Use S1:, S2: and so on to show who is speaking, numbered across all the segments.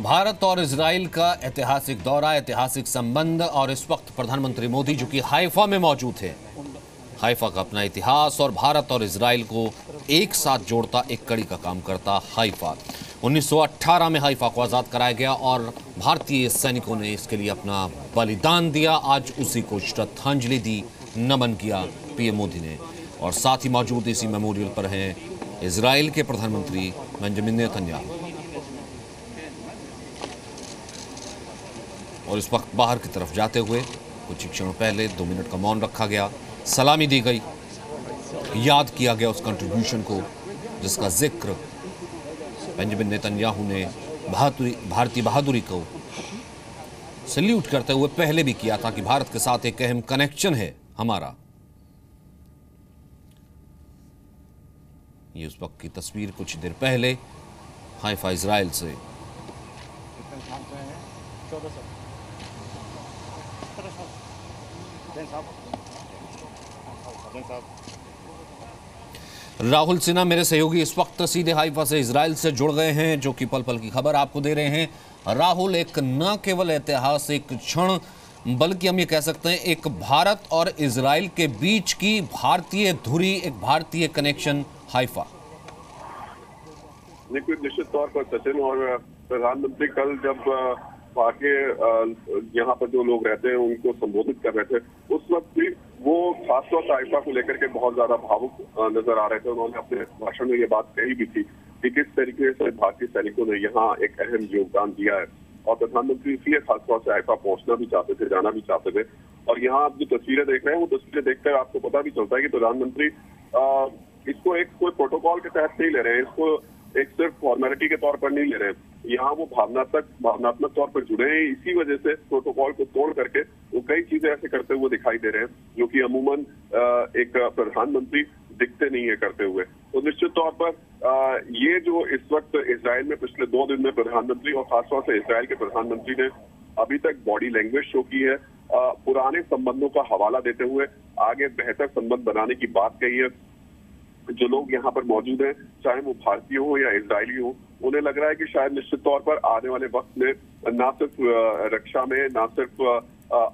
S1: भारत और इजराइल का ऐतिहासिक दौरा, ऐतिहासिक संबंध और इस वक्त प्रधानमंत्री मोदी जो कि हाइफा में मौजूद थे। हाइफा का अपना इतिहास और भारत और इजराइल को एक साथ जोड़ता एक कड़ी का काम करता हाइफा। 1918 में हाइफा को आज़ाद कराया गया और भारतीय सैनिकों ने इसके लिए अपना बलिदान दिया। आज उसी को श्रद्धांजलि दी, नमन किया पीएम मोदी ने। और साथ ही मौजूद इसी मेमोरियल पर हैं इजराइल के प्रधानमंत्री बेंजामिन नेतन्याहू। और इस वक्त बाहर की तरफ जाते हुए कुछ ही क्षण पहले 2 मिनट का मौन रखा गया, सलामी दी गई, याद किया गया उस कंट्रीब्यूशन को जिसका जिक्र बेंजामिन नेतन्याहू ने भारतीय बहादुरी को सैल्यूट करते हुए पहले भी किया था कि भारत के साथ एक अहम कनेक्शन है हमारा। ये उस वक्त की तस्वीर कुछ देर पहले हाइफा इजराइल से। राहुल सिन्हा मेरे सहयोगी इस वक्त सीधे हाइफा से इजराइल से जुड़ गए हैं, जो कि पल पल की खबर आपको दे रहे हैं। राहुल, एक न केवल ऐतिहासिक क्षण बल्कि हम ये कह सकते हैं एक भारत और इजराइल के बीच की भारतीय धुरी, एक भारतीय कनेक्शन हाइफा।
S2: देखिए, निश्चित तौर पर सचिन और प्रधानमंत्री कल जब भारतीय यहाँ पर जो लोग रहते हैं उनको संबोधित कर रहे थे, उस वक्त भी वो खासतौर से हाइफा को लेकर के बहुत ज्यादा भावुक नजर आ रहे थे। उन्होंने अपने भाषण में ये बात कही भी थी कि किस तरीके से भारतीय सैनिकों ने यहाँ एक अहम योगदान दिया है और प्रधानमंत्री इसलिए खासतौर से हाइफा पहुंचना भी चाहते थे, जाना भी चाहते थे। और यहाँ आप जो तस्वीरें देख रहे हैं वो तस्वीरें देखकर आपको पता भी चलता है कि प्रधानमंत्री इसको एक कोई प्रोटोकॉल के तहत नहीं ले रहे हैं, इसको एक सिर्फ फॉर्मेलिटी के तौर पर नहीं ले रहे हैं। यहाँ वो भावनात्मक तौर पर जुड़े हैं। इसी वजह से प्रोटोकॉल को तोड़ करके वो कई चीजें ऐसे करते हुए दिखाई दे रहे हैं जो कि अमूमन एक प्रधानमंत्री दिखते नहीं है करते हुए। तो निश्चित तौर पर ये जो इस वक्त इजराइल में पिछले 2 दिन में प्रधानमंत्री और खासतौर से इजराइल के प्रधानमंत्री ने अभी तक बॉडी लैंग्वेज शो की है, पुराने संबंधों का हवाला देते हुए आगे बेहतर संबंध बनाने की बात कही है। जो लोग यहाँ पर मौजूद हैं, चाहे वो भारतीय हो या इजरायली हो, उन्हें लग रहा है कि शायद निश्चित तौर पर आने वाले वक्त में न सिर्फ रक्षा में, न सिर्फ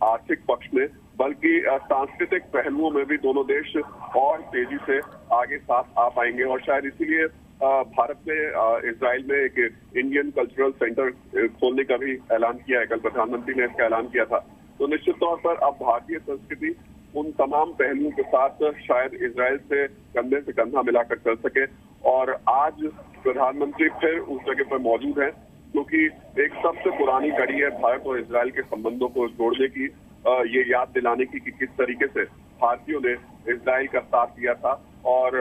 S2: आर्थिक पक्ष में, बल्कि सांस्कृतिक पहलुओं में भी दोनों देश और तेजी से आगे साथ आ पाएंगे। और शायद इसीलिए भारत ने इजराइल में एक इंडियन कल्चरल सेंटर खोलने का भी ऐलान किया है। कल प्रधानमंत्री ने इसका ऐलान किया था। तो निश्चित तौर पर अब भारतीय संस्कृति उन तमाम पहलुओं के साथ शायद इजराइल से कंधे से कंधा मिलाकर चल सके। और आज प्रधानमंत्री फिर उस जगह पर मौजूद हैं क्योंकि एक सबसे पुरानी कड़ी है भारत और इजराइल के संबंधों को जोड़ने की, ये याद दिलाने की कि किस तरीके से भारतीयों ने इजराइल का साथ दिया था और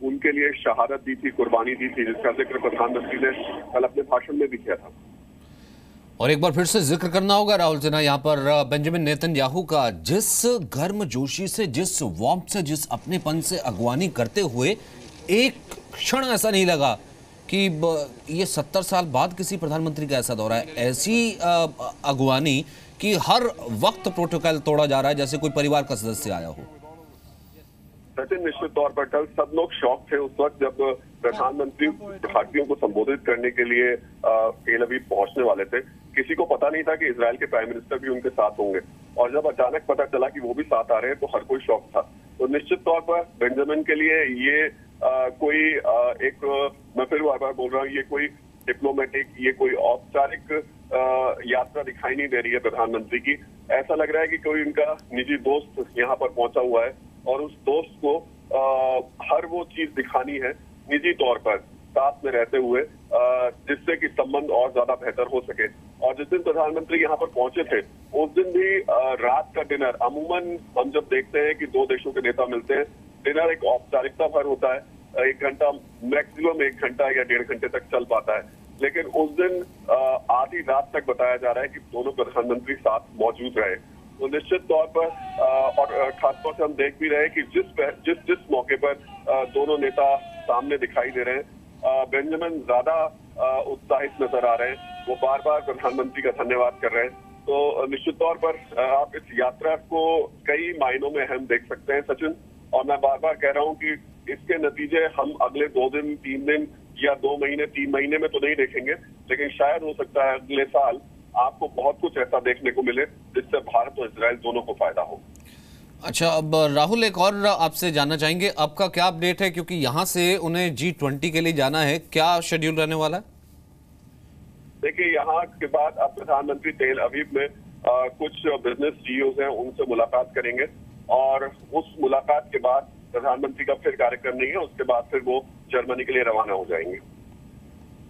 S2: उनके लिए शहादत दी थी, कुर्बानी दी थी, जिसका जिक्र प्रधानमंत्री ने कल अपने भाषण में भी किया था।
S1: और एक बार फिर से जिक्र करना होगा राहुल सिन्हा यहाँ पर बेंजामिन नेतन्याहू का, जिस गर्मजोशी से, जिस वार्मथ से, जिस अपनेपन से अगवानी करते हुए एक क्षण ऐसा नहीं लगा कि ये 70 साल बाद किसी प्रधानमंत्री का ऐसा दौरा है। ऐसी अगवानी कि हर वक्त प्रोटोकॉल तोड़ा जा रहा है जैसे कोई परिवार का सदस्य आया हो।
S2: सचिन, निश्चित तौर पर कल सब लोग शॉक थे उस वक्त जब प्रधानमंत्री भारतीयों को संबोधित करने के लिए तेल अवीव पहुंचने वाले थे। किसी को पता नहीं था कि इजराइल के प्राइम मिनिस्टर भी उनके साथ होंगे और जब अचानक पता चला कि वो भी साथ आ रहे हैं तो हर कोई शॉक था। तो निश्चित तौर पर बेंजामिन के लिए ये मैं फिर बार बार बोल रहा हूँ, ये कोई डिप्लोमेटिक, ये कोई औपचारिक यात्रा दिखाई नहीं दे रही है प्रधानमंत्री की। ऐसा लग रहा है कि कोई उनका निजी दोस्त यहाँ पर पहुंचा हुआ है और उस दोस्त को हर वो चीज दिखानी है निजी तौर पर साथ में रहते हुए, जिससे कि संबंध और ज्यादा बेहतर हो सके। और जिस दिन प्रधानमंत्री यहाँ पर पहुंचे थे उस दिन भी रात का डिनर, अमूमन हम जब देखते हैं कि 2 देशों के नेता मिलते हैं, डिनर एक औपचारिकता भर होता है, 1 घंटा, मैक्सिमम 1 घंटा या 1.5 घंटे तक चल पाता है। लेकिन उस दिन आधी रात तक बताया जा रहा है कि दोनों प्रधानमंत्री साथ मौजूद रहे। तो निश्चित तौर पर और खासतौर से हम देख भी रहे हैं कि जिस मौके पर दोनों नेता सामने दिखाई दे रहे हैं, बेंजामिन ज्यादा उत्साहित नजर आ रहे हैं, वो बार बार प्रधानमंत्री का धन्यवाद कर रहे हैं। तो निश्चित तौर पर आप इस यात्रा को कई मायनों में अहम देख सकते हैं सचिन। और मैं बार बार कह रहा हूं कि इसके नतीजे हम अगले 2 दिन 3 दिन या 2 महीने 3 महीने में तो नहीं देखेंगे, लेकिन शायद हो सकता है अगले साल आपको बहुत कुछ ऐसा देखने को मिले जिससे भारत और इजराइल दोनों को फायदा हो।
S1: अच्छा, अब राहुल एक और आपसे जानना चाहेंगे, अब का क्या अपडेट है, क्योंकि यहाँ से उन्हें G20 के लिए जाना है, क्या शेड्यूल रहने वाला है?
S2: देखिए, यहाँ के बाद अब प्रधानमंत्री तेल अवीव में कुछ बिजनेस सीईओज हैं, उनसे मुलाकात करेंगे और उस मुलाकात के बाद प्रधानमंत्री का फिर कार्यक्रम नहीं है, उसके बाद फिर वो जर्मनी के लिए रवाना हो जाएंगे।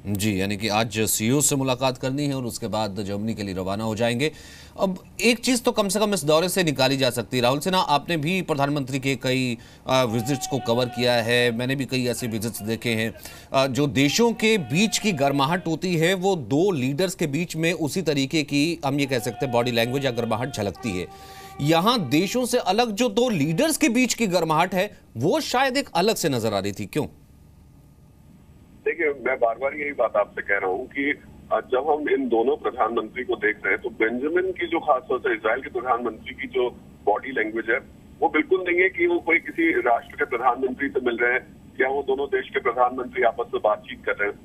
S1: जी, यानी कि आज सीईओ से मुलाकात करनी है और उसके बाद जर्मनी के लिए रवाना हो जाएंगे। अब एक चीज़ तो कम से कम इस दौरे से निकाली जा सकती है राहुल सिन्हा, आपने भी प्रधानमंत्री के कई विजिट्स को कवर किया है, मैंने भी कई ऐसे विजिट्स देखे हैं। जो देशों के बीच की गर्माहट होती है वो दो लीडर्स के बीच में उसी तरीके की, हम ये कह सकते हैं, बॉडी लैंग्वेज या गर्माहट झलकती है। यहाँ देशों से अलग जो दो लीडर्स के बीच की गर्माहट है वो शायद एक अलग से नजर आ रही थी, क्यों?
S2: देखिए, मैं बार बार यही बात आपसे कह रहा हूँ कि जब हम इन दोनों प्रधानमंत्री को देख रहे हैं तो बेंजामिन की जो खासतौर से इजराइल के प्रधानमंत्री की जो बॉडी लैंग्वेज है वो बिल्कुल नहीं है कि वो कोई किसी राष्ट्र के प्रधानमंत्री से मिल रहे हैं या वो दोनों देश के प्रधानमंत्री आपस में बातचीत कर रहे हैं।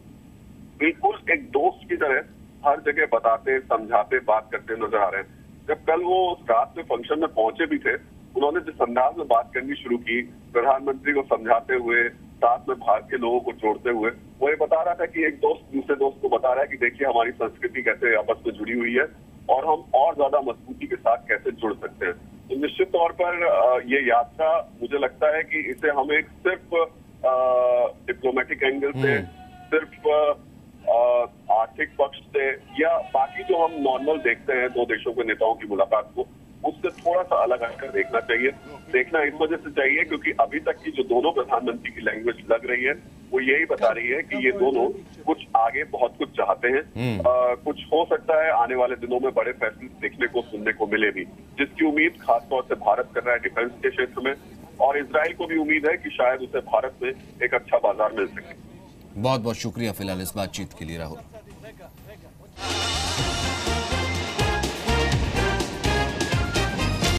S2: बिल्कुल एक दोस्त की तरह हर जगह बताते, समझाते, बात करते नजर आ रहे हैं। जब कल वो रात में फंक्शन में पहुंचे भी थे, उन्होंने जिस अंदाज में बात करनी शुरू की, प्रधानमंत्री को समझाते हुए, साथ में भारत के लोगों को जोड़ते हुए, वो ये बता रहा था कि एक दोस्त दूसरे दोस्त को बता रहा है कि देखिए हमारी संस्कृति कैसे आपस में जुड़ी हुई है और हम और ज्यादा मजबूती के साथ कैसे जुड़ सकते हैं। तो निश्चित तौर पर ये यात्रा, मुझे लगता है कि इसे हम एक सिर्फ डिप्लोमेटिक एंगल से, सिर्फ आर्थिक पक्ष से या बाकी जो हम नॉर्मल देखते हैं दो देशों के नेताओं की मुलाकात को, उससे थोड़ा सा अलग हटकर देखना चाहिए। देखना इस वजह से चाहिए क्योंकि अभी तक की जो दोनों प्रधानमंत्री की लैंग्वेज लग रही है वो यही बता रही है कि ये दोनों कुछ आगे बहुत कुछ चाहते हैं। कुछ हो सकता है आने वाले दिनों में बड़े फैसले देखने को, सुनने को मिले भी, जिसकी उम्मीद खासतौर से भारत कर रहा है डिफेंस के क्षेत्र में, और इजराइल को भी उम्मीद है कि शायद उसे भारत में एक अच्छा बाजार मिल सके।
S1: बहुत बहुत शुक्रिया फिलहाल इस बातचीत के लिए राहुल।